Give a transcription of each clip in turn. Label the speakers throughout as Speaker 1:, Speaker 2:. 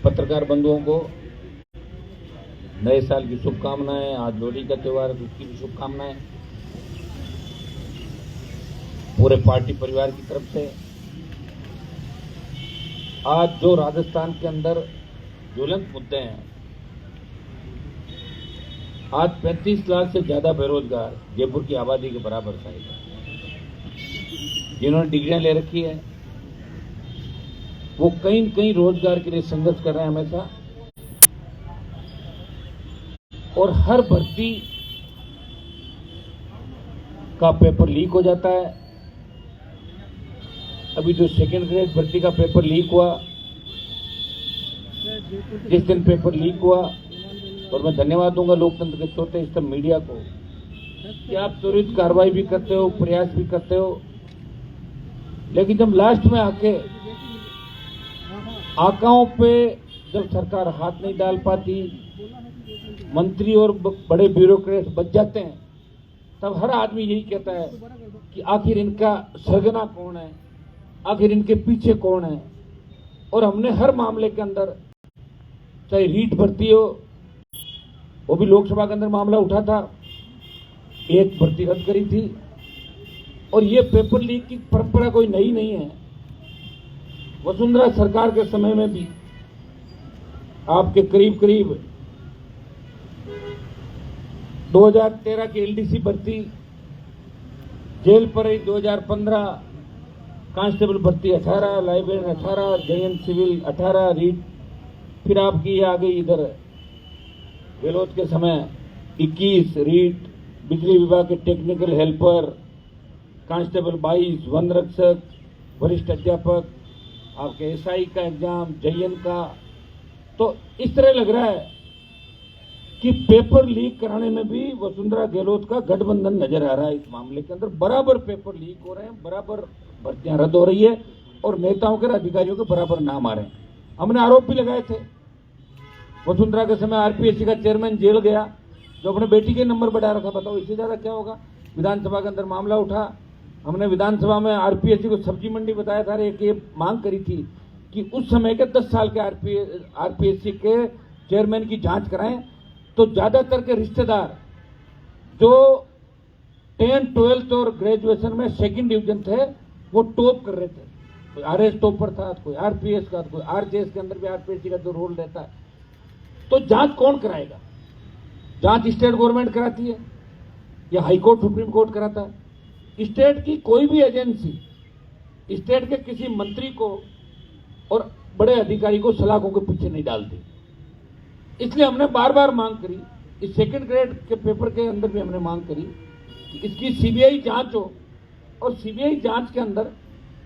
Speaker 1: पत्रकार बंधुओं को नए साल की शुभकामनाएं। आज लोहड़ी का त्योहार है, उसकी भी शुभकामनाएं पूरे पार्टी परिवार की तरफ से। आज जो राजस्थान के अंदर ज्वलंत मुद्दे हैं, आज 35 लाख से ज्यादा बेरोजगार, जयपुर की आबादी के बराबर साइज है, जिन्होंने डिग्रियां ले रखी है, वो कहीं न कहीं रोजगार के लिए संघर्ष कर रहे हैं हमेशा। और हर भर्ती का पेपर लीक हो जाता है। अभी जो सेकेंड ग्रेड भर्ती का पेपर लीक हुआ, जिस दिन पेपर लीक हुआ, और मैं धन्यवाद दूंगा लोकतंत्र के चौथे स्तंभ मीडिया को कि आप त्वरित कार्रवाई भी करते हो, प्रयास भी करते हो, लेकिन जब लास्ट में आके आंकड़ों पे जब सरकार हाथ नहीं डाल पाती, मंत्री और बड़े ब्यूरोक्रेट बच जाते हैं, तब हर आदमी यही कहता है कि आखिर इनका सरगना कौन है, आखिर इनके पीछे कौन है। और हमने हर मामले के अंदर, चाहे रीट भर्ती हो, वो भी लोकसभा के अंदर मामला उठा था, एक भर्ती रद्द करी थी। और ये पेपर लीक की परंपरा कोई नई नहीं है। वसुंधरा सरकार के समय में भी आपके करीब करीब 2013 की एलडीसी भर्ती, जेल पर 2015, कांस्टेबल भर्ती 18, लाइब्रेरियन 18, जयन सिविल 18, रीट फिर आपकी आ गई इधर गहलोत के समय 21, रीट, बिजली विभाग के टेक्निकल हेल्पर, कांस्टेबल 22, वन रक्षक, वरिष्ठ अध्यापक, आपके एसआई का एग्जाम, जयन का। तो इस तरह लग रहा है कि पेपर लीक कराने में भी वसुंधरा गहलोत का गठबंधन नजर आ रहा है। इस मामले के अंदर बराबर पेपर लीक हो रहे हैं, बराबर भर्तियां रद्द हो रही है, और नेताओं के अधिकारियों के बराबर नाम आ रहे हैं। हमने आरोप भी लगाए थे, वसुंधरा के समय आरपीएससी का चेयरमैन जेल गया जो अपने बेटी के नंबर बढ़ा रहा था। बताओ इससे ज्यादा क्या होगा। विधानसभा के अंदर मामला उठा, हमने विधानसभा में आरपीएससी को सब्जी मंडी बताया था, एक ये मांग करी थी कि उस समय के 10 साल के आरपीएससी के चेयरमैन की जांच कराएं। तो ज्यादातर के रिश्तेदार जो 10, 12 और ग्रेजुएशन में सेकंड डिवीजन थे, वो टॉप कर रहे थे। कोई आरएस टॉपर था, कोई आरपीएस का, कोई आरजेएस के अंदर भी आरपीएससी का जो रोल रहता है। तो जांच कौन कराएगा? जांच स्टेट गवर्नमेंट कराती है या हाईकोर्ट, सुप्रीम कोर्ट कराता है? स्टेट की कोई भी एजेंसी स्टेट के किसी मंत्री को और बड़े अधिकारी को सलाखों के पीछे नहीं डालती। इसलिए हमने बार बार मांग करी, इस सेकंड ग्रेड के पेपर के अंदर भी हमने मांग करी कि इसकी सीबीआई जांच हो, और सीबीआई जांच के अंदर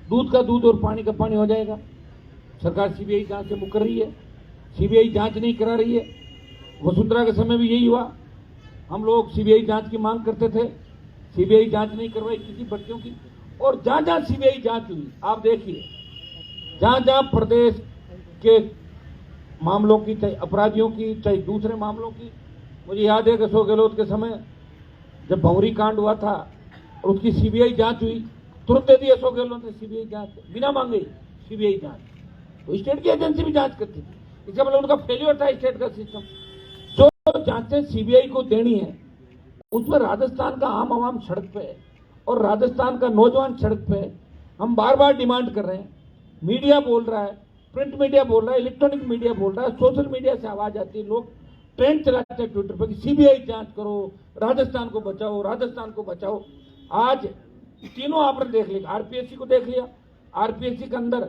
Speaker 1: दूध का दूध और पानी का पानी हो जाएगा। सरकार सीबीआई जांच से मुकर रही है, सीबीआई जांच नहीं करा रही है। वसुंधरा के समय भी यही हुआ, हम लोग सीबीआई जांच की मांग करते थे, सीबीआई जांच नहीं करवाई किसी भर्तियों की। और जहां जहां सीबीआई जांच हुई, आप देखिए, जहां जहां प्रदेश के मामलों की, चाहे अपराधियों की, चाहे दूसरे मामलों की। मुझे याद है कि अशोक गहलोत के समय जब भंवरी कांड हुआ था और उसकी सीबीआई जांच हुई, तुरंत दे दी अशोक गहलोत ने सीबीआई जांच, बिना मांगे सीबीआई जांच। तो स्टेट की एजेंसी भी जांच करती थी, इसका मतलब उनका फेल्योर था स्टेट का सिस्टम। जो जांचें सीबीआई को देनी है, उसमें राजस्थान का आम आवाम सड़क पे है और राजस्थान का नौजवान सड़क पे है। हम बार बार डिमांड कर रहे हैं, मीडिया बोल रहा है, प्रिंट मीडिया बोल रहा है, इलेक्ट्रॉनिक मीडिया बोल रहा है, सोशल मीडिया से आवाज आती है, लोग ट्रेंड चलाते हैं ट्विटर पर कि सीबीआई जांच करो, राजस्थान को बचाओ, राजस्थान को बचाओ। आज तीनों आपने देख लिया, आरपीएससी को देख लिया। आरपीएससी के अंदर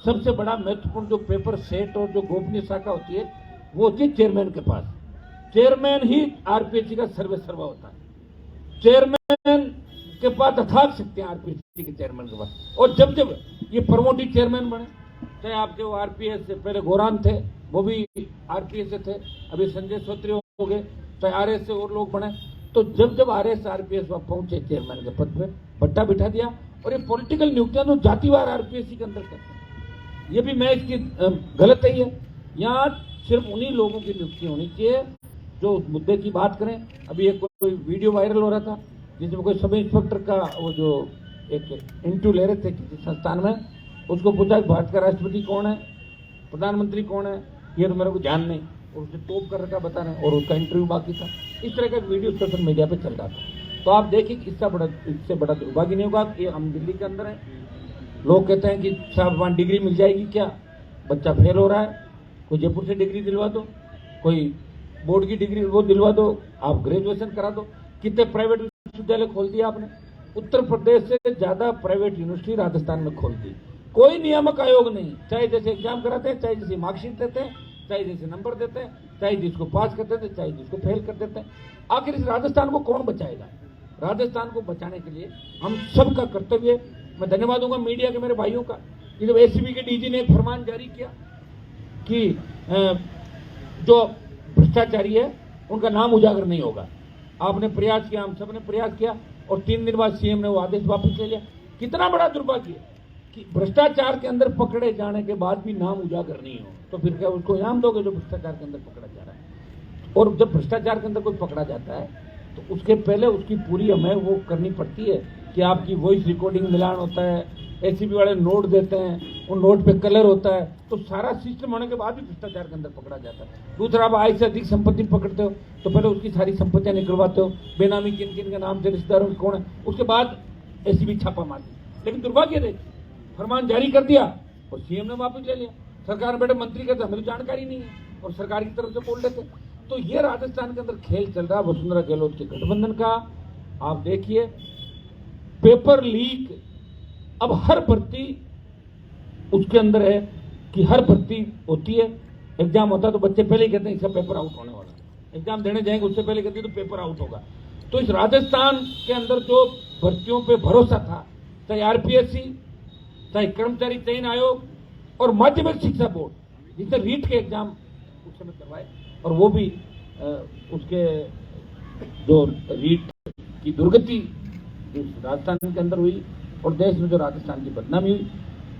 Speaker 1: सबसे बड़ा महत्वपूर्ण जो पेपर सेट और जो गोपनीय शाखा होती है, वो होती है चेयरमैन के पास। चेयरमैन ही आरपीएससी का सर्वे सर्वा होता है। चेयरमैन के पास अथाक शक्ति है, आरपीएससी के चेयरमैन के पास। और जब जब ये प्रमोटेड चेयरमैन बने, चाहे आपके वो आरपीएस से पहले गौरान थे, वो भी आरपीएस से थे, अभी संजय सोत्री हो गए, चाहे आरएस से और लोग बने, तो जब जब आरएस आरपीएस वहां पहुंचे चेयरमैन के पद पे, भट्टा बिठा दिया। और ये पॉलिटिकल नियुक्तियां तो जातिवार आरपीएससी के अंदर करते हैं, ये भी मैं इसकी गलत है। यहाँ सिर्फ उन्हीं लोगों की नियुक्ति होनी चाहिए जो उस मुद्दे की बात करें। अभी एक कोई वीडियो वायरल हो रहा था जिसमें कोई सब इंस्पेक्टर का वो जो एक इंटरव्यू ले रहे थे किसी संस्थान में, उसको पूछा कि भारत का राष्ट्रपति कौन है, प्रधानमंत्री कौन है ये तो मेरे को ध्यान नहीं, और उसे टॉप कर रखा बता रहे हैं, और उसका इंटरव्यू बाकी था। इस तरह का वीडियो सोशल मीडिया पे चल रहा था। तो आप देखिए इससे बड़ा दुर्भाग्य नहीं होगा कि हम दिल्ली के अंदर हैं, लोग कहते हैं कि साहब वहाँ डिग्री मिल जाएगी क्या, बच्चा फेल हो रहा है, कोई जयपुर से डिग्री दिलवा दो, कोई बोर्ड की डिग्री वो दिलवा दो, आप ग्रेजुएशन करा दो। कितने प्राइवेट विश्वविद्यालय खोल दिया आपने, उत्तर प्रदेश से ज्यादा प्राइवेट यूनिवर्सिटी राजस्थान में खोल दी। कोई नियामक आयोग नहीं, चाहे जैसे एग्जाम कराते हैं, चाहे जैसे मार्कशीट देते हैं, चाहे जैसे नंबर देते हैं, चाहे जिसको पास कर देते हैं, चाहे जिसको फेल कर देते हैं। आखिर इस राजस्थान को कौन बचाएगा? राजस्थान को बचाने के लिए हम सबका कर्तव्य है। मैं धन्यवाद दूंगा मीडिया के मेरे भाइयों का कि जब एसीबी के डीजी ने एक फरमान जारी किया कि जो भ्रष्टाचारी है उनका नाम उजागर नहीं होगा। आपने प्रयास किया, हम सब ने प्रयास किया, और 3 दिन बाद सीएम ने वो आदेश वापस ले लिया। कितना बड़ा दुर्भाग्य है कि भ्रष्टाचार के अंदर पकड़े जाने के बाद भी नाम उजागर नहीं हो, तो फिर क्या उसको इनाम दोगे जो भ्रष्टाचार के अंदर पकड़ा जा रहा है? और जब भ्रष्टाचार के अंदर कोई पकड़ा जाता है तो उसके पहले उसकी पूरी हमें वो करनी पड़ती है कि आपकी वॉइस रिकॉर्डिंग मिलान होता है, एसीबी वाले नोट देते हैं, उन नोट पे कलर होता है, तो सारा सिस्टम होने के बाद भी भ्रष्टाचार के अंदर पकड़ा जाता है। दूसरा, आप आय से अधिक संपत्ति पकड़ते हो तो पहले उसकी सारी संपत्तियां निकलवाते हो, बेनामी किन किन के नाम से, रिश्तेदारों कौन है, उसके बाद एसीबी छापा मारती। लेकिन दुर्भाग्य देखिए, फरमान जारी कर दिया और सीएम ने वापस ले लिया। सरकार बैठे मंत्री कहते हमें तो जानकारी नहीं है, और सरकार की तरफ से बोल देते। तो ये राजस्थान के अंदर खेल चल रहा है वसुंधरा गहलोत के गठबंधन का। आप देखिए, पेपर लीक, अब हर भर्ती उसके अंदर है कि हर भर्ती होती है, एग्जाम होता है तो बच्चे पहले ही कहते हैं इसका पेपर आउट होने वाला है, एग्जाम देने जाएंगे उससे पहले कहते हैं तो पेपर आउट होगा। तो इस राजस्थान के अंदर जो भर्तियों पे भरोसा था, चाहे आरपीएससी, चाहे कर्मचारी चयन आयोग और माध्यमिक शिक्षा बोर्ड, जिसने रीट के एग्जाम उस समय करवाए, और वो भी उसके जो रीट की दुर्गति राजस्थान के अंदर हुई और देश में जो राजस्थान की बदनामी हुई।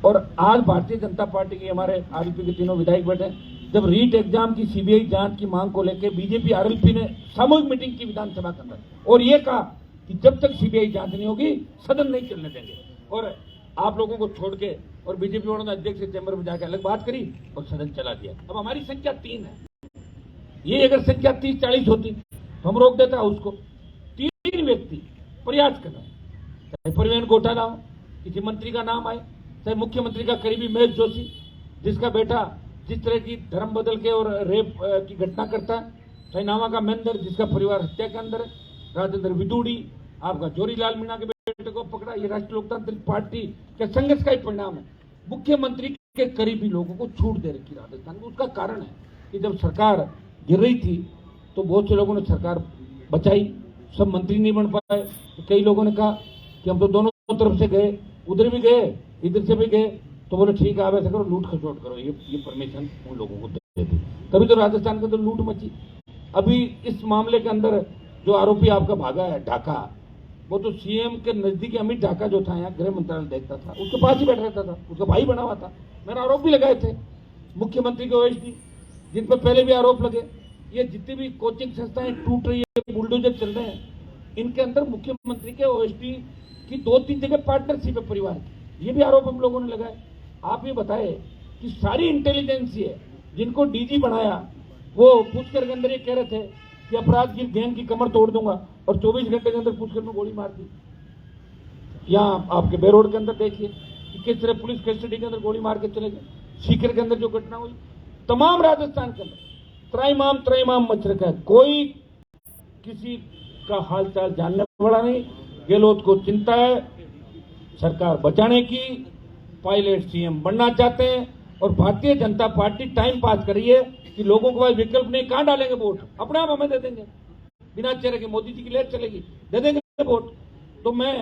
Speaker 1: और आज भारतीय जनता पार्टी के हमारे आरएलपी के तीनों विधायक बैठे, जब रीट एग्जाम की सीबीआई जांच की मांग को लेकर बीजेपी आरएलपी ने सामूहिक मीटिंग की विधानसभा के अंदर, और ये कहा कि जब तक सीबीआई जांच नहीं होगी सदन नहीं चलने देंगे। और आप लोगों को छोड़ के और बीजेपी वालों ने अध्यक्ष से चैम्बर में जाकर अलग बात करी और सदन चला दिया। अब हमारी संख्या 3 है, ये अगर संख्या 30-40 होती तो हम रोक देता उसको। 3 व्यक्ति प्रयास कर रहे हैं, चाहे परिवहन घोटाला हो, किसी मंत्री का नाम आए, चाहे मुख्यमंत्री का करीबी महेश जोशी जिसका बेटा जिस तरह की धर्म बदल के और रेप की घटना करता है, चाहे नामा का महेंद्र जिसका परिवार हत्या के अंदर है, राजेंद्र विदुड़ी, आपका जोरीलाल मीणा के बेटे को पकड़ा, ये राष्ट्रीय लोकतांत्रिक पार्टी के संघर्ष का ही परिणाम है। मुख्यमंत्री के करीबी लोगों को छूट दे रखी राजस्थान में। उसका कारण है कि जब सरकार गिर रही थी तो बहुत से लोगों ने सरकार बचाई, सब मंत्री नहीं बन पाए। तो कई लोगों ने कहा कि हम तो दोनों तरफ से गए, उधर भी गए इधर से भी गए, तो बोले ठीक है आप ऐसा करो, लूट खसोट करो, ये परमिशन उन लोगों को दे दी। तभी तो राजस्थान के अंदर लूट मची। अभी इस मामले के अंदर जो आरोपी आपका भागा है ढाका, वो तो सीएम के नजदीकी अमित ढाका जो था, यहाँ गृह मंत्रालय देखता था, उसके पास ही बैठ रहता था, उसका भाई बना हुआ था। मैंने आरोप भी लगाए थे मुख्यमंत्री के ओएसडी, जिन पर पहले भी आरोप लगे। ये जितनी भी कोचिंग संस्थाएं टूट रही है, बुलडोजर चल रहे हैं, इनके अंदर मुख्यमंत्री के ओएसडी की 2-3 जगह पार्टनरशिप है परिवार की, ये भी आरोप हम लोगों ने लगाए। आप ये बताए कि सारी इंटेलिजेंस है जिनको डीजी बनाया, वो पूछकर के अंदर ये कह रहे थे कि अपराध की गैंग की कमर तोड़ दूंगा, और 24 घंटे के अंदर पूछकर में गोली मार दी। यहाँ आपके बेरोड के अंदर देखिए कि किस तरह पुलिस कस्टडी के अंदर गोली मार के चले गए। सीकर के अंदर जो घटना हुई, तमाम राजस्थान के अंदर त्रैमाम मच रखा है, कोई किसी का हालचाल जानने वाला नहीं। गहलोत को चिंता है सरकार बचाने की, पायलट सीएम बनना चाहते हैं, और Bharatiya Janata party time pass कर रही है कि लोगों के पास विकल्प नहीं, कहां डालेंगे वोट, अपने आप हमें दे देंगे, बिना चेहरे के मोदी जी की लहर चलेगी, दे देंगे वोट। तो मैं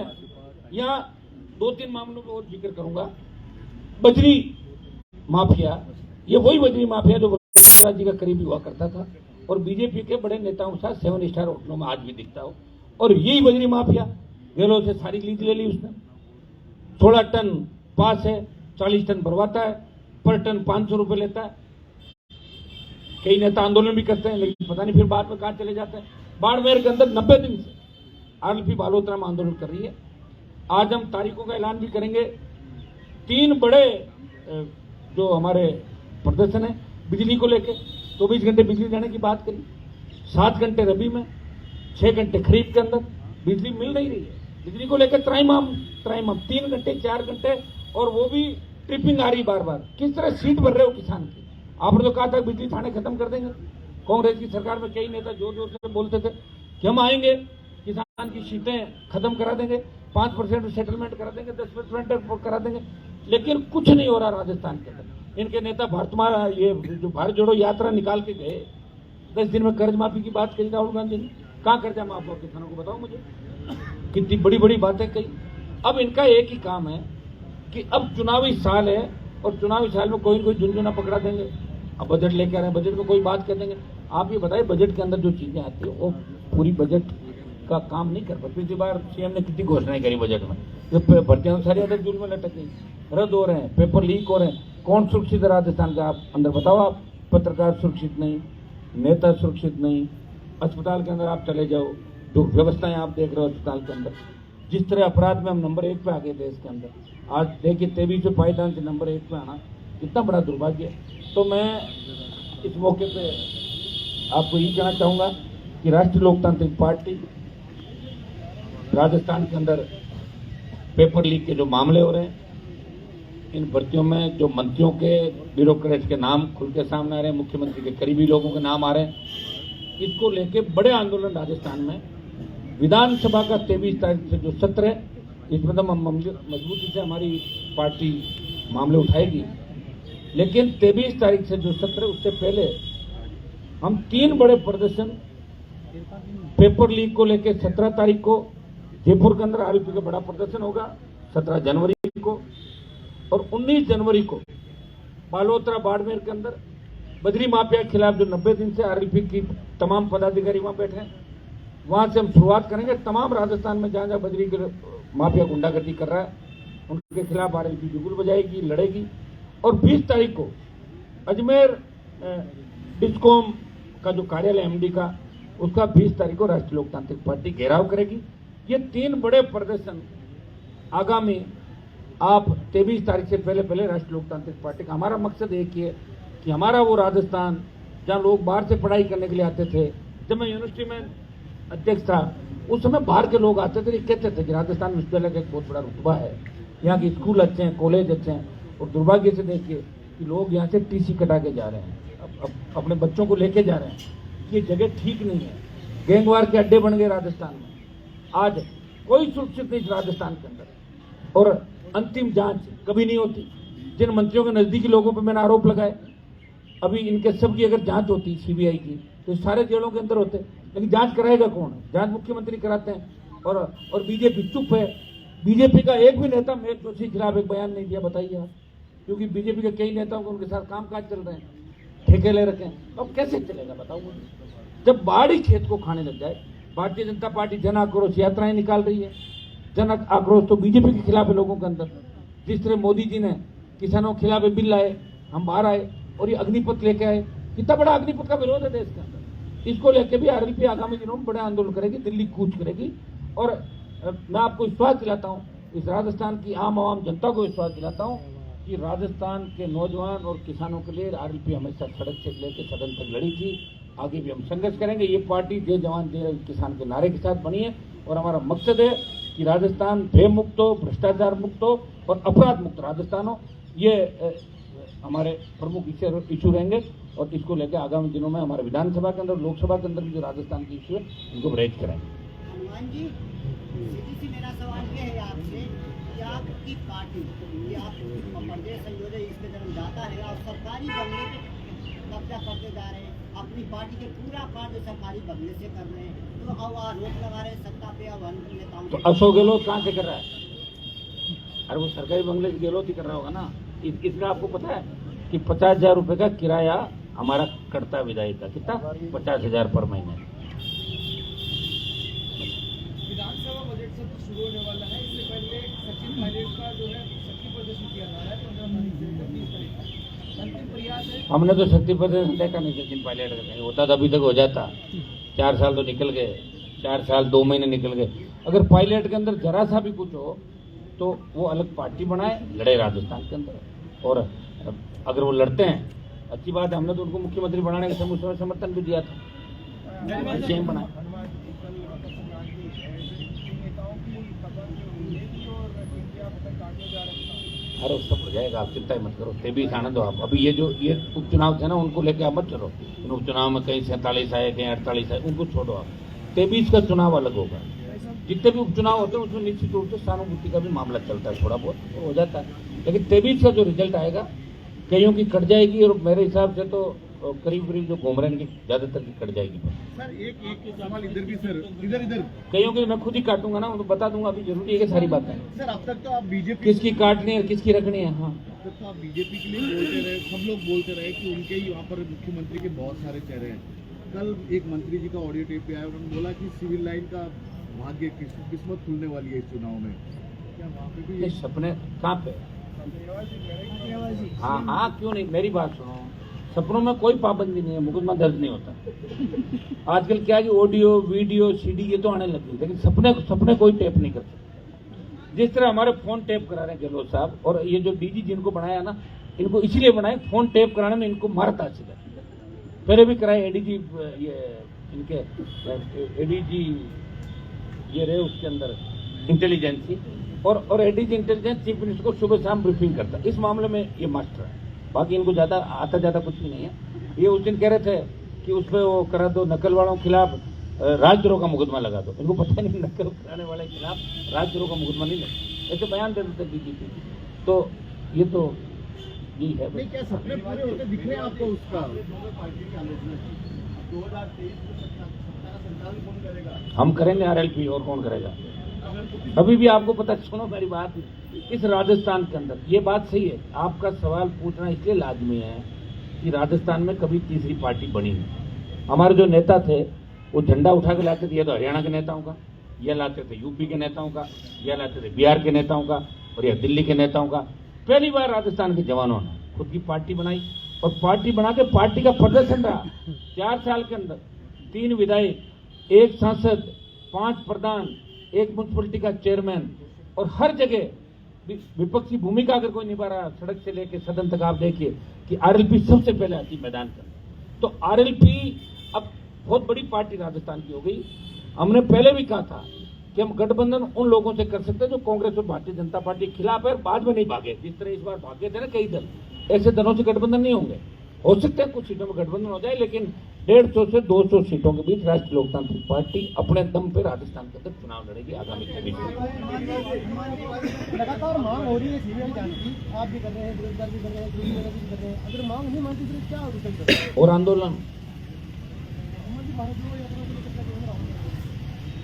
Speaker 1: यहाँ 2-3 मामलों में और जिक्र करूंगा। बजरी माफिया, ये वही बजरी माफिया जो वसुंधरा जी का करीबी हुआ करता था और बीजेपी के बड़े नेताओं के साथ 7 स्टार होटलों में आज भी दिखता हो, और यही बजरी माफिया गहलोत से सारी लीज ले ली उसने। 16 टन पास है, 40 टन भरवाता है, पर टन 500 रुपए लेता है। कई नेता आंदोलन भी करते हैं, लेकिन पता नहीं फिर बाद में कहां चले जाते हैं। बाड़मेर के अंदर 90 दिन से आरएलपी बालोतरा में आंदोलन कर रही है। आज हम तारीखों का ऐलान भी करेंगे। 3 बड़े जो हमारे प्रदर्शन है बिजली को लेके। 24 घंटे बिजली देने की बात करी, 7 घंटे रबी में, 6 घंटे खरीफ के अंदर बिजली मिल नहीं रही है। बिजली को लेकर त्राइमाम 3 घंटे 4 घंटे, और वो भी ट्रिपिंग आ रही बार बार। किस तरह सीट भर रहे हो किसान की। आपने तो कहा था बिजली थाने खत्म कर देंगे। कांग्रेस की सरकार में कई नेता जोर जोर से बोलते थे कि हम आएंगे, किसान की सीटें खत्म करा देंगे, 5% सेटलमेंट करा देंगे, 10% करा देंगे, लेकिन कुछ नहीं हो रहा राजस्थान के अंदर। इनके नेता भारत जोड़ो यात्रा निकाल के गए, 10 दिन में कर्ज माफी की बात कही राहुल गांधी ने। कहाँ कर्जा माफ हुआ किसानों को, बताओ मुझे। कितनी बड़ी बड़ी बातें कही। अब इनका एक ही काम है कि अब चुनावी साल है, और चुनावी साल में कोई न कोई झुनझुना पकड़ा देंगे। अब बजट लेकर आ रहे हैं, बजट में कोई बात कर देंगे। आप ये बताइए, बजट के अंदर जो चीजें आती है वो पूरी बजट का काम नहीं कर पाते। पिछली बार सीएम ने कितनी घोषणाएं करी बजट में, जो भर्तियां सारी अदर जुल में लटक गई, रद्द हो रहे हैं, पेपर लीक हो रहे हैं। कौन सुरक्षित है राजस्थान का, आप अंदर बताओ। आप पत्रकार सुरक्षित नहीं, नेता सुरक्षित नहीं। अस्पताल के अंदर आप चले जाओ, जो व्यवस्थाएं आप देख रहे हो अस्पताल के अंदर, जिस तरह अपराध में हम नंबर 1 पे आ गए देश के अंदर, आज देखिए 23 पायदान से नंबर 1 पे आना कितना बड़ा दुर्भाग्य है। तो मैं इस मौके पे आपको ये कहना चाहूंगा कि राष्ट्रीय लोकतांत्रिक पार्टी राजस्थान के अंदर पेपर लीक के जो मामले हो रहे हैं, इन भर्तियों में जो मंत्रियों के, ब्यूरोक्रेट्स के नाम खुल के सामने आ रहे हैं, मुख्यमंत्री के करीबी लोगों के नाम आ रहे हैं, इसको लेके बड़े आंदोलन राजस्थान में। विधानसभा का 23 तारीख से जो सत्र है, इसमें तो मजबूती से हमारी पार्टी मामले उठाएगी, लेकिन 23 तारीख से जो सत्र है उससे पहले हम 3 बड़े प्रदर्शन पेपर लीक को लेकर 17 तारीख को जयपुर के अंदर आरएलपी का बड़ा प्रदर्शन होगा, 17 जनवरी को, और 19 जनवरी को बालोतरा बाड़मेर के अंदर बजरी माफिया के खिलाफ जो 90 दिन से आरएलपी की तमाम पदाधिकारी वहां बैठे हैं, वहां से हम शुरुआत करेंगे। तमाम राजस्थान में जहां जहां बजरी के माफिया गुंडागर्दी कर रहा है उनके खिलाफ आरएलपी बिगुल बजाएगी, लड़ेगी। और 20 तारीख को अजमेर डिस्कॉम का जो कार्यालय एमडी का, उसका 20 तारीख को राष्ट्रीय लोकतांत्रिक पार्टी घेराव करेगी। ये 3 बड़े प्रदर्शन आगामी आप 23 तारीख से पहले पहले राष्ट्रीय लोकतांत्रिक पार्टी का हमारा मकसद एक ही है कि हमारा वो राजस्थान जहाँ लोग बाहर से पढ़ाई करने के लिए आते थे, जब मैं यूनिवर्सिटी में अध्यक्ष था उस समय बाहर के लोग आते थे, कहते थे कि राजस्थान विश्वविद्यालय का एक बहुत बड़ा रुतबा है, यहाँ के स्कूल अच्छे हैं, कॉलेज अच्छे हैं। और दुर्भाग्य से देखिए कि लोग यहाँ से टीसी कटा के जा रहे हैं, अब अपने बच्चों को लेके जा रहे हैं। ये जगह ठीक नहीं है, गैंगवार के अड्डे बन गए राजस्थान में। आज कोई सुरक्षित नहीं राजस्थान के अंदर, और अंतिम जांच कभी नहीं होती। जिन मंत्रियों के नजदीकी लोगों पर मैंने आरोप लगाए, अभी इनके सब की अगर जांच होती सीबीआई की तो सारे जेलों के अंदर होते, लेकिन जांच कराएगा कौन? जांच मुख्यमंत्री कराते हैं। और बीजेपी चुप है। बीजेपी का एक भी नेता मेघ जोशी के खिलाफ एक बयान नहीं दिया, बताइए आप। क्योंकि बीजेपी के कई नेताओं को उनके साथ कामकाज चल रहे हैं, ठेके ले रखे हैं। अब कैसे चलेगा बताओ मुझे। जब बाढ़ी खेत को खाने लग जाए, भारतीय जनता पार्टी जन आक्रोश यात्राएं निकाल रही है। जन आक्रोश तो बीजेपी के खिलाफ है लोगों के अंदर। जिस तरह मोदी जी ने किसानों के खिलाफ बिल लाए, हम बाहर आए और ये अग्निपथ लेके आए। कितना बड़ा अग्निपथ का विरोध है देश के अंदर। इसको लेके भी आरएलपी आगामी दिनों में बड़े आंदोलन करेगी, दिल्ली कूच करेगी। और मैं आपको विश्वास दिलाता हूँ, इस राजस्थान की आम जनता को विश्वास दिलाता हूँ कि राजस्थान के नौजवान और किसानों के लिए आरएलपी हमेशा सड़क से लेकर सदन तक लड़ी थी। आगे भी हम संघर्ष करेंगे। ये पार्टी जय जवान जय किसान के नारे के साथ बनी है, और हमारा मकसद है कि राजस्थान भय मुक्त हो, भ्रष्टाचार मुक्त हो और अपराध मुक्त राजस्थान हो। ये हमारे प्रमुख इशू रहेंगे, और इसको लेकर आगामी दिनों में हमारे विधानसभा के अंदर, लोकसभा के अंदर भी जो राजस्थान की इशू है उनको रेज करेंगे।
Speaker 2: हनुमान जी, सीधी सी मेरा सवाल ये है आपसे कि आपकी पार्टी, ये आप प्रदेश संयोजक इसके जन्मदाता है, और सरकारी बंगले पे कब्जा करते जा रहे हैं। अपनी पार्टी के पूरा कार्य सरकारी बंगले से कर रहे हैं, तो अब आरोप लगा रहे हैं सत्ता पे अब नेताओं।
Speaker 1: तो अशोक गहलोत कहाँ से कर रहा है? अरे वो सरकारी बंगले से गहलोत ही कर रहा होगा ना। इसका आपको पता है कि 50,000 रुपए का किराया हमारा कटता विधायक का, कितना? 50,000 पर महीने।
Speaker 3: विधानसभा बजट सत्र शुरू होने वाला है, इससे पहले सचिन पायलट का जो है शक्ति प्रदर्शन किया जा रहा है 15 तारीख से 30 तारीख तक। अंतिम प्रयास है।
Speaker 1: हमने तो शक्ति प्रदर्शन देखा नहीं सचिन पायलट का, कहीं होता तो अभी तक हो जाता। 4 साल तो निकल गए, 4 साल 2 महीने निकल गए। अगर पायलट के अंदर जरा सा भी कुछ हो तो वो अलग पार्टी बनाए, लड़े राजस्थान के अंदर। और अगर वो लड़ते हैं अच्छी बात है, हमने तो उनको मुख्यमंत्री बनाने के समय उस समय समर्थन भी दिया था, सीएम बनाया। अरे सब हो जाएगा, आप चिंता मत करो, तेबीस आने दो आप। अभी ये उपचुनाव थे ना, उनको लेके आप मत चलो। इन उपचुनाव में कहीं 47 आए, कहीं 48 आए, उनको छोड़ो आप। 23 का चुनाव अलग होगा। जितने भी उपचुनाव होते हैं उसमें निश्चित रूप से सहानुभूति का भी मामला चलता है, थोड़ा बहुत हो जाता है, लेकिन 23 का जो रिजल्ट आएगा कईयों की कट जाएगी, और मेरे हिसाब से तो करीब करीब जो घूम रहे हैं इनकी ज्यादातर की कट जाएगी।
Speaker 4: सर एक सवाल इधर भी सर, इधर
Speaker 1: कईयों की मैं खुद ही काटूंगा ना, उनको बता दूंगा, अभी जरूरी है कि सारी बातें
Speaker 4: सर। अब तक तो आप बीजेपी
Speaker 1: किसकी काटनी है किसकी रखनी है। हाँ,
Speaker 4: अब तक तो आप बीजेपी के लिए बोलते रहे, सब लोग बोलते रहे कि उनके ही यहाँ पर मुख्यमंत्री के बहुत सारे चेहरे हैं। कल एक मंत्री जी का ऑडियो टेप पे आया, उन्होंने बोला कि सिविल लाइन का भाग्य किस्मत खुलने वाली है इस चुनाव में। क्या वहाँ पे भी
Speaker 1: ये सपने कहाँ पे? हाँ, क्यों नहीं, मेरी बात सुनो, सपनों में कोई पाबंदी नहीं है, मुकदमा दर्ज नहीं होता। आजकल क्या है कि ऑडियो वीडियो सीडी ये तो आने लगी, लेकिन सपने कोई टेप नहीं कर सकते। जिस तरह हमारे फोन टेप करा रहे हैं गहलोत साहब, और ये जो डीजी जिनको बनाया ना, इनको इसीलिए बनाए, फोन टेप कराने में इनको मारता अच्छी लगती है। पहले भी कराए एडीजी, ये इनके एडीजी ये रहे उसके अंदर इंटेलिजेंसी, और एडीजी इंटेलिजेंस चीफ मिनिस्टर को सुबह शाम ब्रीफिंग करता। इस मामले में ये मास्टर है, बाकी इनको ज्यादा आता ज्यादा कुछ भी नहीं है। ये उस दिन कह रहे थे कि उस पर वो करा दो, नकल वालों के खिलाफ राजद्रोह का मुकदमा लगा दो। इनको पता नहीं नकल कराने वाले के खिलाफ राजद्रोह का मुकदमा नहीं लगा, ऐसे बयान दे देते डीजीपी। तो ये तो यही है।
Speaker 4: नहीं, क्या सपने पूरे होते दिख रहे हैं आपको उसका? 2023
Speaker 1: हम करेंगे आरएलपी, और कौन करेगा? अभी भी आपको पता, सुनो मेरी बात, इस राजस्थान के अंदर ये बात सही है, आपका सवाल पूछना इसलिए लाजमी है कि राजस्थान में कभी तीसरी पार्टी बनी नहीं। हमारे जो नेता थे वो झंडा उठा के लाते थे, ये तो हरियाणा के नेताओं का, ये लाते थे यूपी के नेताओं का, ये लाते थे बिहार के नेताओं का, और यह दिल्ली के नेताओं का। पहली बार राजस्थान के जवानों ने खुद की पार्टी बनाई, और पार्टी बना के पार्टी का प्रदर्शन रहा। 4 साल के अंदर 3 विधायक, 1 सांसद, 5 प्रधान, 1 म्युनिसिपलिटी का चेयरमैन, और हर जगह विपक्षी भूमिका अगर कोई निभा रहा, सड़क से लेकर सदन तक आप देखिए कि आरएलपी सबसे पहले आती मैदान पर। तो आरएलपी अब बहुत बड़ी पार्टी राजस्थान की हो गई। हमने पहले भी कहा था कि हम गठबंधन उन लोगों से कर सकते हैं जो कांग्रेस और भारतीय जनता पार्टी के खिलाफ है, और बाद में नहीं भागे। जिस तरह इस बार भागे थे ना कई दल, ऐसे दलों से गठबंधन नहीं होंगे। हो सकता है कुछ सीटों में गठबंधन हो जाए, लेकिन 150 से 200 सीटों के बीच राष्ट्रीय लोकतांत्रिक पार्टी अपने दम पे राजस्थान के अंदर चुनाव लड़ेगी आगामी 23 में।
Speaker 3: लगातार मांग हो रही है सीबीआई जांच की, आप भी कर रहे हैं, बेरोजगार भी कर रहे हैं, भी कर रहे हैं। अगर मांग नहीं मानती तो क्या होगा?
Speaker 1: और आंदोलन,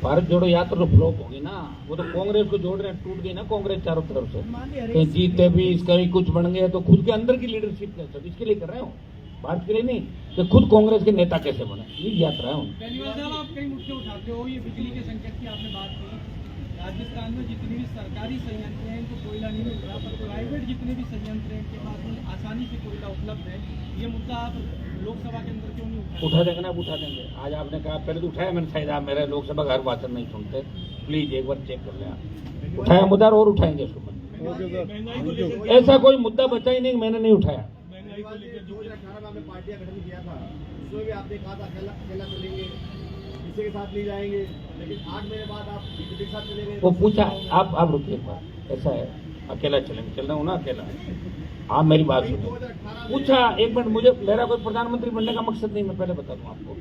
Speaker 1: भारत जोड़ो यात्रा तो फ्लॉप होगी ना, वो तो कांग्रेस को जोड़ रहे हैं, टूट गई ना कांग्रेस चारों तरफ से, कहीं जीते भी, कहीं कुछ बन गए। तो खुद के अंदर की लीडरशिप है, सब इसके लिए कर रहे हो, भारत के लिए नहीं कि खुद कांग्रेस के नेता कैसे बने, ये यात्रा है उनकी।
Speaker 3: बेनीवाल साहब, आप कई मुद्दे उठाते हो, ये बिजली के संकट की आपने बात की। राजस्थान में जितनी भी सरकारी संयंत्र हैं इनको कोयला नहीं मिल रहा, पर प्राइवेट जितने भी संयंत्र हैं इनके पास में आसानी से कोयला उपलब्ध है। ये मुद्दा आप लोकसभा के अंदर क्यों नहीं
Speaker 1: उठा देंगे ना? उठा देंगे। आज आपने कहा, पहले तो उठाया मैंने, शायद आप मेरे लोकसभा का हर भाषण नहीं सुनते, प्लीज एक बार चेक कर ले आप। उठाया मुद्दा और उठाएंगे इसको। ऐसा कोई मुद्दा बचा ही नहीं मैंने नहीं उठाया।
Speaker 4: महंगाई को लेकर 2018 में आपने पार्टी का गठन किया था, उसमें भी आपने कहा था अकेला चलेंगे, किसी के साथ नहीं जाएंगे, लेकिन 8 महीने बाद आप बीजेपी के साथ चले गए।
Speaker 1: वो पूछा, आप रुकिए एक बार, ऐसा है अकेला चलेंगे, चल रहा हूँ ना अकेला। आप मेरी बात सुनो, पूछा एक मिनट, मुझे मेरा कोई प्रधानमंत्री बनने का मकसद नहीं, मैं पहले बता दूं आपको।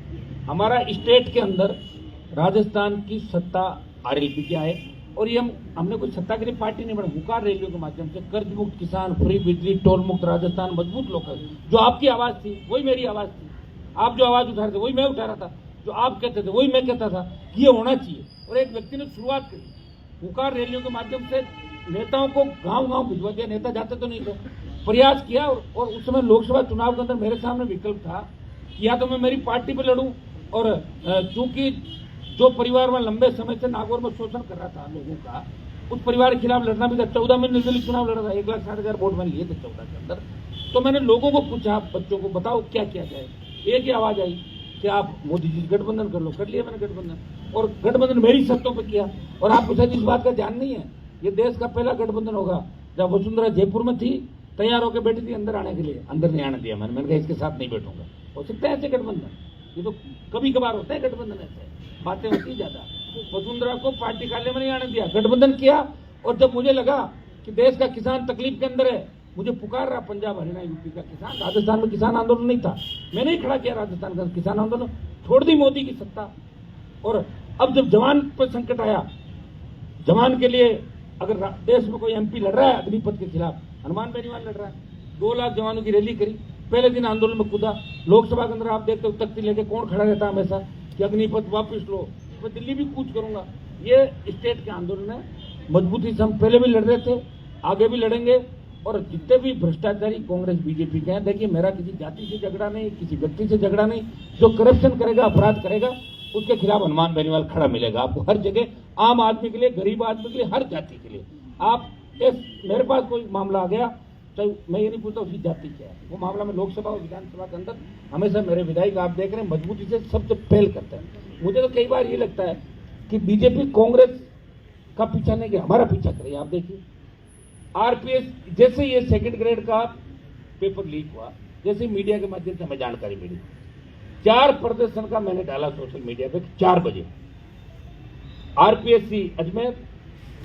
Speaker 1: हमारा स्टेट के अंदर राजस्थान की सत्ता आरएलपी की आए, और ये हमने कोई सत्ता के लिए पार्टी नहीं बनाई। हुकार रैलियों के माध्यम से कर्ज मुक्त किसान, फ्री बिजली, टोल मुक्त राजस्थान, मजबूत लोकल, जो आपकी आवाज थी वही मेरी आवाज थी। आप जो आवाज उठा रहे थे वही मैं उठा रहा था, जो आप कहते थे वही मैं कहता था कि ये होना चाहिए। और एक व्यक्ति ने शुरुआत करी, हुकार रैलियों के माध्यम से नेताओं को गांव-गांव भिजवा दिया, नेता जाते तो नहीं थे, प्रयास किया। और उस समय लोकसभा चुनाव के अंदर मेरे सामने विकल्प था कि या तो मैं मेरी पार्टी पे लड़ूं, और चूंकि जो परिवार में लंबे समय से नागौर में शोषण कर रहा था लोगों का, उस परिवार के खिलाफ लड़ना भी था। 14 में निर्दलीय चुनाव लड़ा था, 1,60,000 वोट मैंने लिए थे 14 के अंदर। तो मैंने लोगों को पूछा, बच्चों को बताओ क्या किया जाए। एक ही आवाज आई कि आप मोदी जी गठबंधन कर लो। कर लिया मैंने गठबंधन, और गठबंधन मेरी शर्तों पर किया। और आपको शायद इस बात का ध्यान नहीं है, ये देश का पहला गठबंधन होगा। जब वसुंधरा जयपुर में थी तैयार होकर बैठी थी अंदर आने के लिए, अंदर नहीं आने दिया मैंने कहा इसके साथ नहीं बैठूंगा। हो सकता है ऐसे गठबंधन, ये तो कभी कभार होता है गठबंधन, ऐसे बातें होती ज्यादा। वसुंधरा को पार्टी कार्यालय में नहीं आने दिया, गठबंधन किया। और जब मुझे लगा कि देश का किसान तकलीफ के अंदर है, मुझे पुकार रहा पंजाब हरियाणा यूपी का किसान, राजस्थान में किसान आंदोलन नहीं था, मैंने ही खड़ा किया राजस्थान का किसान आंदोलन, छोड़ दी मोदी की सत्ता। और अब जब जवान पर संकट आया, जवान के लिए अगर देश में कोई एमपी लड़ रहा है अग्निपथ के खिलाफ, हनुमान बेनीवाल लड़ रहा है, 2 लाख जवानों की रैली करी, पहले दिन आंदोलन में कूदा। लोकसभा के अंदर आप देखते हो तख्ती लेके कौन खड़ा रहता है हमेशा कि अग्निपथ वापस लो, मैं दिल्ली भी कूच करूंगा। ये स्टेट के आंदोलन है, मजबूती से हम पहले भी लड़ रहे थे, आगे भी लड़ेंगे। और जितने भी भ्रष्टाचारी कांग्रेस बीजेपी के हैं, देखिए मेरा किसी जाति से झगड़ा नहीं, किसी व्यक्ति से झगड़ा नहीं, जो करप्शन करेगा, अपराध करेगा, उसके खिलाफ हनुमान बेनीवाल खड़ा मिलेगा आपको हर जगह, आम आदमी के लिए, गरीब आदमी के लिए, हर जाति के लिए। आप मेरे पास कोई मामला आ गया, तो मैं ये नहीं पूछता उसकी जाति क्या है, वो मामला में लोकसभा और विधानसभा के अंदर हमेशा मेरे विधायक आप देख रहे हैं मजबूती से सबसे पहल करते हैं। मुझे तो कई बार ये लगता है कि बीजेपी कांग्रेस का पीछा नहीं किया, हमारा पीछा करिए। आप देखिए आरपीएस, जैसे ये 2nd ग्रेड का पेपर लीक हुआ, जैसे मीडिया के माध्यम से हमें जानकारी मिली, 4 प्रदर्शन का मैंने डाला सोशल मीडिया पे, 4 बजे आरपीएससी अजमेर,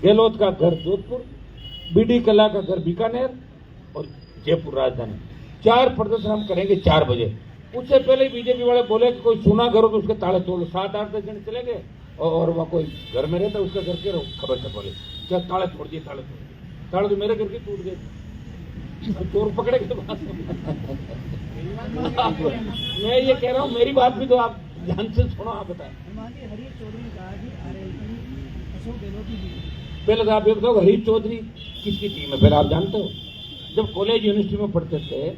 Speaker 1: गहलोत का घर जोधपुर, बीडी कला का घर बीकानेर और जयपुर राजधानी, 4 प्रदर्शन हम करेंगे 4 बजे। उससे पहले बीजेपी वाले बोले कि कोई सुना करो तो उसके ताले तोड़ लो। 7-8 जन चले गए और वहाँ कोई घर में रहता उसका घर के खबर छपा क्या ताले तोड़ दिए, ताले तो मेरे घर के टूट गए, चोर पकड़े के बाद मैं ये कह रहा हूँ, मेरी बात भी तो आप ध्यान से सुनो। आप बताएं, पहले तो आप ये बताओ हरीश चौधरी किसकी टीम है, पहले आप जानते हो? जब कॉलेज यूनिवर्सिटी में पढ़ते थे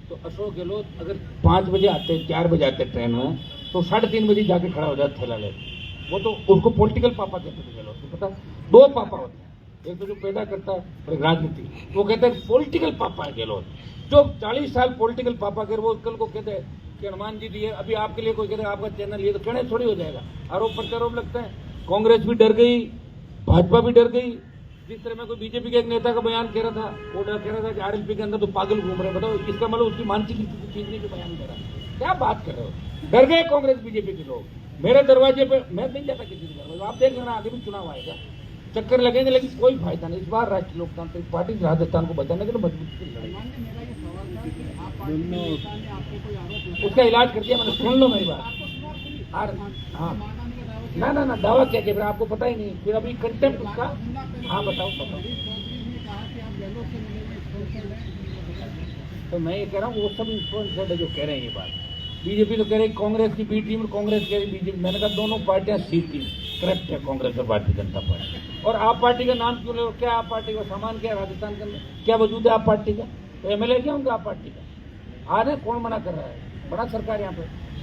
Speaker 1: तो अशोक गहलोत अगर 5 बजे आते, 4 बजे आते ट्रेन में, तो 3:30 बजे जाके खड़ा हो जाता थैला लेकर। वो तो उसको पॉलिटिकल पापा कहते थे गहलोत को, पता 2 पापा होते हैं, एक तो जो पैदा करता है और राजनीति, वो कहते हैं पॉलिटिकल पापा है गहलोत। जो 40 साल पॉलिटिकल पापा कर, वो कल को कहते हैं कि हनुमान जी दिए, अभी आपके लिए कोई कहते हैं आपका चैनल ये, तो कहने थोड़ी हो जाएगा, आरोप प्रत्यारोप लगता है। कांग्रेस भी डर गई, भाजपा भी डर गई। जिस तरह में कोई बीजेपी के एक नेता का बयान कह रहा था, वो कह रहा था कि आरएलपी के अंदर तो पागल घूम रहे, बताओ इसका मतलब उसकी मानसिक स्थिति ठीक नहीं जो बयान कर रहा है, क्या बात कर रहे हो? डर गए कांग्रेस बीजेपी के लोग। मेरे दरवाजे पे मैं नहीं जाता किसी के दरवाजे, आप देख लेना, आगे भी चुनाव आएगा, चक्कर लगेंगे, लेकिन कोई फायदा नहीं। इस बार राष्ट्रीय लोकतांत्रिक पार्टी राजस्थान को बचाने के लिए मजबूती से लड़ेगी। उसका इलाज कर दिया मैंने, सुन लो मेरी बात। हाँ ना दावा क्या कह रहा आपको पता ही नहीं, फिर अभी कंटेम्प्ट उसका। हाँ बताओ। तो मैं ये कह रहा हूँ वो सब इन्फ्लुएंसर है जो कह रहे हैं ये बात। बीजेपी तो कह रही कांग्रेस की बी टीम, कांग्रेस कह रही बीजेपी। मैंने कहा दोनों पार्टियां सीधी करप्ट है, कांग्रेस और भारतीय जनता पार्टी। और आप पार्टी का नाम क्यों ले? क्या आप पार्टी का सामान क्या राजस्थान के अंदर क्या वजूद है आप पार्टी का? तो एमएलए क्या उनका आप पार्टी का? आ रहे कौन मना कर रहा है? बड़ा सरकार यहाँ पे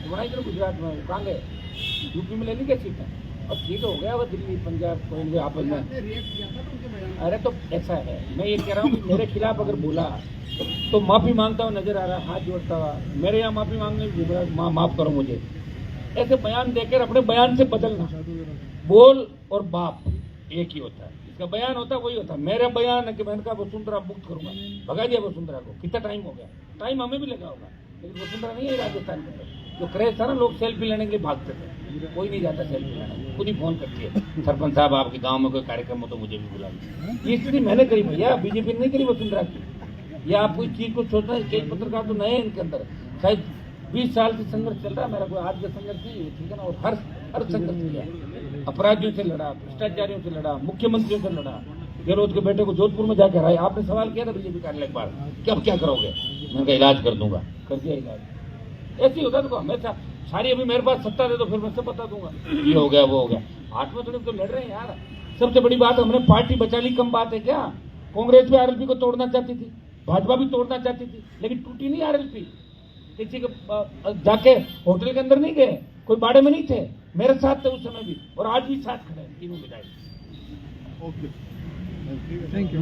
Speaker 1: बनाई करो, गुजरात में कहाँ गए, यूपी में लेनी क्या सीट है? अब ठीक हो गया वो दिल्ली पंजाब कोई आपस में। अरे तो ऐसा है, मैं ये कह रहा हूँ कि मेरे खिलाफ अगर बोला तो माफी मांगता हुआ नजर आ रहा है, हाथ जोड़ता हुआ मेरे यहाँ माफी मांगने की माँ माफ करो मुझे। ऐसे बयान देकर अपने बयान से बदलना, बोल और बाप एक ही होता है, इसका बयान होता वही होता है। मेरा बयान है कि मैंने कहा वसुंधरा मुक्त करूंगा, भगा दिया वसुंधरा को। कितना टाइम हो गया? टाइम हमें भी लगा होगा, लेकिन वसुंधरा नहीं है राजस्थान के अंदर। जो क्रेज था ना, लोग सेल्फी लेने के लिए भागते थे, कोई नहीं जाता सेल्फी लेने, खुद ही फोन करती है, सरपंच साहब आपके गांव में कोई कार्यक्रम हो तो मुझे भी बुला लीजिए। ये स्थिति मैंने करी भैया, बीजेपी ने नहीं करी वसुंधरा की। या आप कोई चीज को सोचना है, कई पत्रकार तो नए इनके अंदर, शायद 20 साल से संघर्ष चल रहा है मेरा, कोई आज का संघर्ष नहीं है, ठीक है ना। और हर संघर्ष किया, अपराधियों से लड़ा, भ्रष्टाचारियों से लड़ा, मुख्यमंत्रियों से लड़ा। गहलोत के बेटे को जोधपुर में जाकर आए, आपने सवाल किया था बीजेपी कार्यालय के बाहर कि अब क्या करोगे? मैंने कहा इलाज कर दूंगा, कर दिया इलाज। ऐसे ही होता तो हमेशा सारी, अभी मेरे पास सत्ता दे तो फिर मैं सब बता दूंगा, ये हो गया वो हो गया। हाथ में थोड़ी तो लड़ रहे हैं यार। सबसे बड़ी बात, हमने पार्टी बचा ली, कम बात है क्या? कांग्रेस भी आरएलपी को तोड़ना चाहती थी, भाजपा भी तोड़ना चाहती थी, लेकिन टूटी नहीं आरएलपी। किसी के जाके होटल के अंदर नहीं गए, कोई बाड़े में नहीं थे, मेरे साथ थे उस समय भी, और आज भी साथ खड़े हैं तीनों विधायक।
Speaker 4: Okay,
Speaker 3: thank you.